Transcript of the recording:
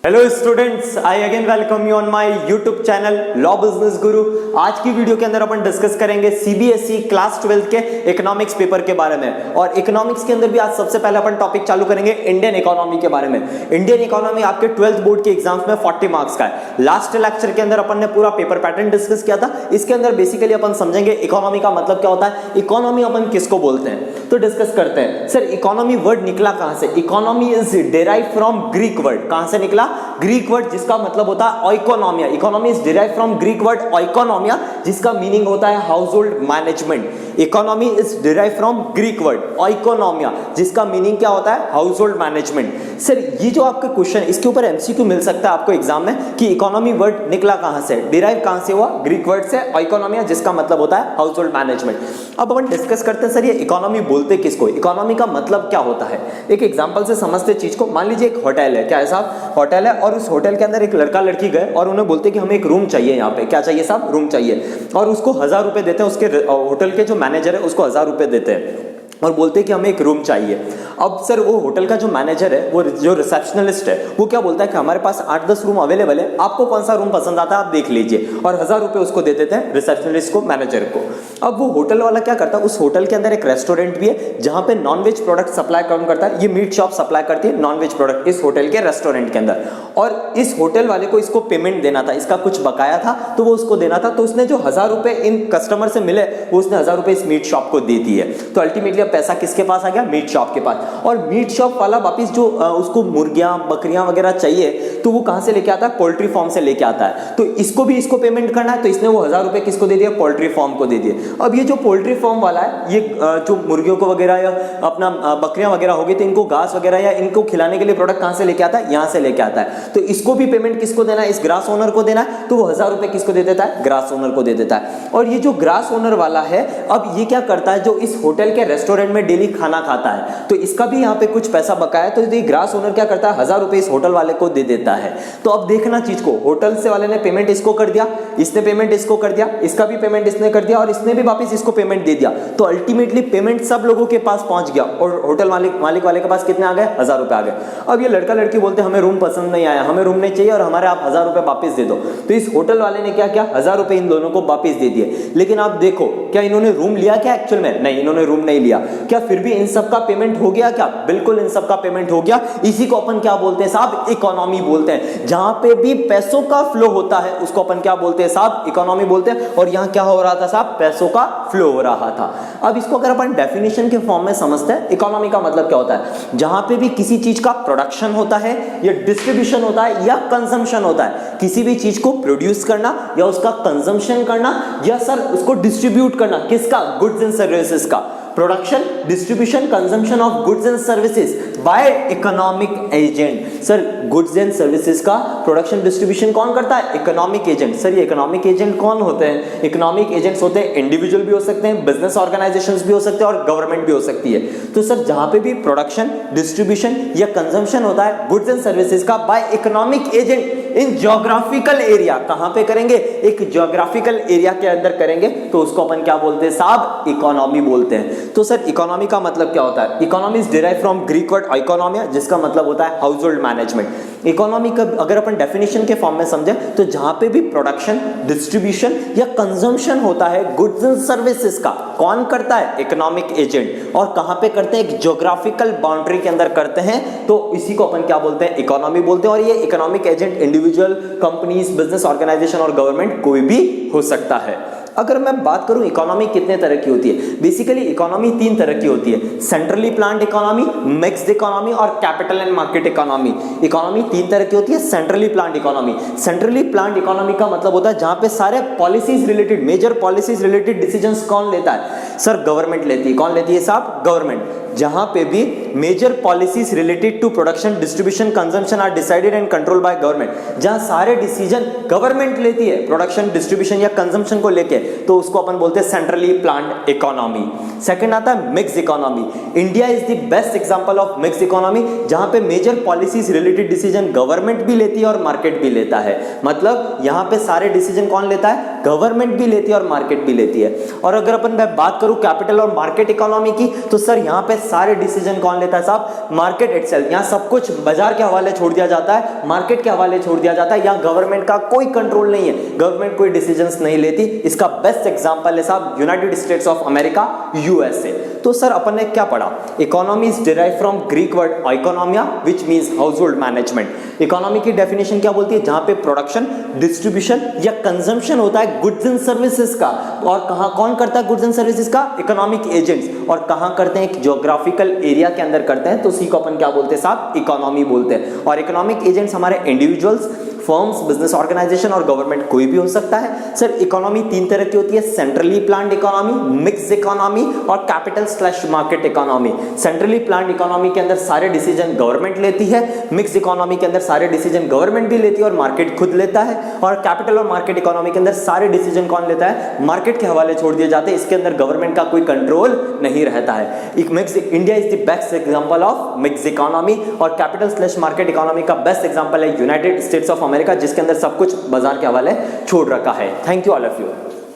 Hello students, I again welcome you on my YouTube channel law business गुरु। आज की video के अंदर अपन discuss करेंगे सीबीएसई क्लास 12 के इकोनॉमिक्स पेपर के बारे में। और इकोनॉमिक्स के अंदर भी आज सबसे पहले अपन टॉपिक चालू करेंगे इंडियन इकोनॉमी के बारे में। इंडियन इकोनॉमी आपके 12th बोर्ड के एग्जाम्स में 40 मार्क्स का है। लास्ट लेक्चर के अंदर अपन ने पूरा पेपर पैटर्न डिस्कस किया था। इसके अंदर बेसिकली अपन समझेंगे इकोनॉमी का मतलब क्या होता है, इकोनॉमी अपन किसको बोलते हैं, तो डिस्कस करते हैं। सर इकोनॉमी वर्ड निकला कहां से? Economy is derive from Greek word. कहां से निकला? ग्रीक वर्ड जिसका मतलब होता है oikonomia. Economy is derive from Greek word oikonomia जिसका मीनिंग होता है household management. Economy is derive from Greek word oikonomia जिसका मीनिंग क्या होता है? Household management. सर ये जो आपका क्वेश्चन, इसके ऊपर एमसीक्यू मिल सकता है आपको एग्जाम में कि इकोनॉमी वर्ड निकला कहां से, डिराइव कहां से हुआ? ग्रीक वर्ड से ओइकोनॉमिया जिसका मतलब होता है हाउस होल्ड मैनेजमेंट। अब अपन डिस्कस करते हैं सर ये इकोनॉमी बोलते किसको, इकोनॉमी का मतलब क्या होता है। एक एग्जांपल से समझते चीज को। मान लीजिए एक होटल है, क्या है साहब? होटल है और उस होटल के अंदर एक लड़का लड़की गए और उन्हें बोलते कि हमें एक रूम चाहिए, यहाँ पे क्या चाहिए साहब? रूम चाहिए। और उसको 1000 रुपए देते हैं, उसके होटल के जो मैनेजर है उसको 1000 रुपए देते हैं और बोलते हैं कि हमें एक रूम चाहिए। अब सर वो होटल का जो मैनेजर है, वो जो रिसेप्शनिस्ट है, वो क्या बोलता है कि हमारे पास 8-10 रूम अवेलेबल है, आपको कौन सा रूम पसंद आता है आप देख लीजिए। और 1000 रुपए उसको दे देते हैं रिसेप्शनिस्ट को, मैनेजर को। अब वो होटल वाला क्या करता है, उस होटल के अंदर एक रेस्टोरेंट भी है जहां पे नॉनवेज प्रोडक्ट सप्लाई कौन करता है? ये मीट शॉप सप्लाई करती है नॉनवेज प्रोडक्ट इस होटल के रेस्टोरेंट के अंदर। और इस होटल वाले को इसको पेमेंट देना था, इसका कुछ बकाया था तो वो उसको देना था। तो उसने जो 1000 रुपए इन कस्टमर से मिले, वो उसने 1000 रुपए इस मीट शॉप को दे दिए। तो अल्टीमेटली अब पैसा किसके पास आ गया? मीट शॉप के पास। और मीट शॉप वाला वापिस जो उसको मुर्गियां बकरियां वगैरह चाहिए तो वो कहां से लेके आता है? पोल्ट्री फार्म से लेके आता है। तो इसको भी इसको पेमेंट करना है, तो इसने वो 1000 रुपए किसको दे दिया? पोल्ट्री फार्म को दे दिए। अब ये जो पोल्ट्री फार्म वाला है, ये जो मुर्गियों को वगैरह या अपना बकरियां वगैरह होगी तो इनको घास वगैरह या इनको खिलाने के लिए प्रोडक्ट कहां से लेके आता है? यहां से लेके आता है। तो इसको भी पेमेंट किसको देना है? इस ग्रास ओनर को देना है। तो वो 1000 रुपए किसको दे देता है? ग्रास ओनर को दे देता है। और ये जो ग्रास ओनर वाला है, अब ये क्या करता है, जो इस होटल के रेस्टोरेंट में डेली खाना खाता है तो इसका भी यहाँ पे कुछ पैसा बकाया है। तो ये ग्रास ओनर क्या करता है? 1000 रुपए इस होटल वाले को दे देता है। तो अब देखना चीज को, होटल से वाले ने पेमेंट इसको कर दिया, इसने पेमेंट इसको कर दिया, इसका भी पेमेंट इसने कर दिया और इसने भी वापस इसको पेमेंट दे दिया। तो अल्टीमेटली पेमेंट सब लोगों के पास पहुंच गया और होटल मालिक वाले के पास कितने आ गए? 1000 रुपए आ गए। अब ये लड़का लड़की बोलते हमें रूम पसंद नहीं आया, हमें रूम नहीं चाहिए और हमारे आप 1000 रुपए वापस दे दो। तो इस होटल वाले ने क्या किया? 1000 रुपए इन दोनों को वापस दे दिए। लेकिन आप देखो, क्या इन्होंने रूम लिया क्या एक्चुअल में? नहीं, इन्होंने रूम नहीं लिया। क्या फिर भी इन सब का पेमेंट हो गया क्या? बिल्कुल इन सब का पेमेंट हो गया। इसी को अपन क्या बोलते हैं साहब? इकोनॉमी बोलते हैं। जहां पे भी पैसों का फ्लो होता है उसको अपन क्या बोलते हैं साहब? इकोनॉमी बोलते हैं। और यहां क्या हो रहा था साहब? पैसों का फ्लो हो रहा था। अब इसको अगर अपन डेफिनेशन के फॉर्म में समझते हैं, इकोनॉमी का मतलब क्या होता है? जहां पे भी किसी चीज का प्रोडक्शन होता है या डिस्ट्रीब्यूशन होता है या कंजम्पशन होता है, किसी भी चीज को प्रोड्यूस करना या उसका कंजम्पशन करना या सर उसको डिस्ट्रीब्यूट करना, किसका? गुड्स एंड सर्विसेज का। Production, distribution, consumption of goods and services by economic agent. Sir goods and services का प्रोडक्शन डिस्ट्रीब्यूशन कौन करता है? Economic agent. सर ये इकोनॉमिक एजेंट कौन होते हैं? इकोनॉमिक एजेंट्स होते हैं इंडिविजुअल भी हो सकते हैं, बिजनेस ऑर्गेनाइजेशंस भी हो सकते हैं और गवर्नमेंट भी हो सकती है। तो सर जहां पे भी प्रोडक्शन, डिस्ट्रीब्यूशन या कंजम्पशन होता है गुड्स एंड सर्विसेज का by economic agent in geographical area, कहां पे करेंगे? एक ज्योग्राफिकल एरिया के अंदर करेंगे तो उसको अपन क्या बोलते हैं साहब? इकोनॉमी बोलते हैं। तो सर इकोनॉमी का मतलब क्या होता है? Economy is derive from Greek word economia जिसका मतलब होता है हाउस होल्ड मैनेजमेंट। इकोनॉमी का अगर अपन डेफिनेशन के फॉर्म में समझे तो जहां पे भी प्रोडक्शन, डिस्ट्रीब्यूशन या कंजम्पशन होता है गुड्स एंड सर्विसेज का, कौन करता है? Economic agent. और कहां पे करते हैं? एक ज्योग्राफिकल बाउंड्री के अंदर करते हैं तो इसी को अपन क्या बोलते हैं? इकोनॉमी बोलते हैं। और ये economic agent individual, companies, business organisation और गवर्नमेंट कोई भी हो सकता है। अगर मैं बात करूं इकोनॉमी कितने तरह की होती है, बेसिकली इकोनॉमी 3 तरह की होती है, centrally planned economy, mixed economy और capital and market economy. Economy 3 तरह की होती है। Centrally planned economy, centrally planned economy का मतलब होता है जहां पे सारे policies related, major policies related decisions कौन लेता है? सर गवर्नमेंट लेती है। कौन लेती है साहब? गवर्नमेंट। जहां पे भी major policies related to production, distribution, consumption are decided and control by government, जहां सारे डिसीजन गवर्नमेंट लेती है प्रोडक्शन, डिस्ट्रीब्यूशन या कंजम्पशन को लेके, तो उसको अपन बोलते हैं सेंट्रली प्लान्ड इकोनॉमी। सेकंड आता है mix economy. India is the best example of mix economy, जहां पे major policies related decision government भी लेती है और मार्केट भी लेता है। मतलब यहां पे सारे डिसीजन कौन लेता है? गवर्नमेंट भी लेती है और मार्केट भी लेती है। और अगर अपन मैं बात करूं कैपिटल और मार्केट इकोनॉमी की, तो सर यहां पे सारे डिसीजन कौन लेता है साहब? Market itself. यहाँ सब कुछ बाजार के हवाले छोड़ दिया जाता है, मार्केट के हवाले छोड़ दिया जाता है। यहाँ गवर्नमेंट का कोई कंट्रोल नहीं है, गवर्नमेंट कोई डिसीजंस नहीं लेती। इसका बेस्ट एग्जांपल है साहब United States of America, USA. तो सर अपन ने क्या पढ़ा? Economy is derived from Greek word economia which means household management. Economy की डेफिनेशन क्या बोलती है? जहां पे प्रोडक्शन, डिस्ट्रीब्यूशन या कंजम्पशन होता है गुड्स एंड सर्विसेज का। और कहां कौन करता है गुड्स एंड सर्विसेज का? Economic agents. और कहां करते हैं? एक ज्योग्राफिकल एरिया के अंदर करते हैं, तो उसी को अपन क्या बोलते हैं साहब? इकोनॉमी बोलते हैं। और इकोनॉमिक एजेंट्स हमारे इंडिविजुअल्स, फर्म्स, बिजनेस ऑर्गेनाइजेशन और गवर्नमेंट कोई भी हो सकता है। सर इकोनॉमी तीन तरह की होती है, centrally planned economy, mix economy और capital slash market economy. Centrally planned economy के अंदर सारे डिसीजन गवर्नमेंट लेती है, मिक्स इकोनॉमी के अंदर सारे डिसीजन गवर्नमेंट भी लेती है और मार्केट खुद लेता है, और कैपिटल और मार्केट इकोनॉमी के अंदर सारे डिसीजन कौन लेता है? मार्केट के हवाले छोड़ दिए जाते हैं। इसके अंदर गवर्नमेंट का कोई कंट्रोल नहीं रहता है। India is the best example of mix economy, और कैपिटल स्लैश मार्केट इकोनॉमी का बेस्ट एग्जांपल है यूनाइटेड स्टेट्स ऑफ अमेरिका, जिसके अंदर सब कुछ बाजार के हवाले छोड़ रखा है। Thank you all of you.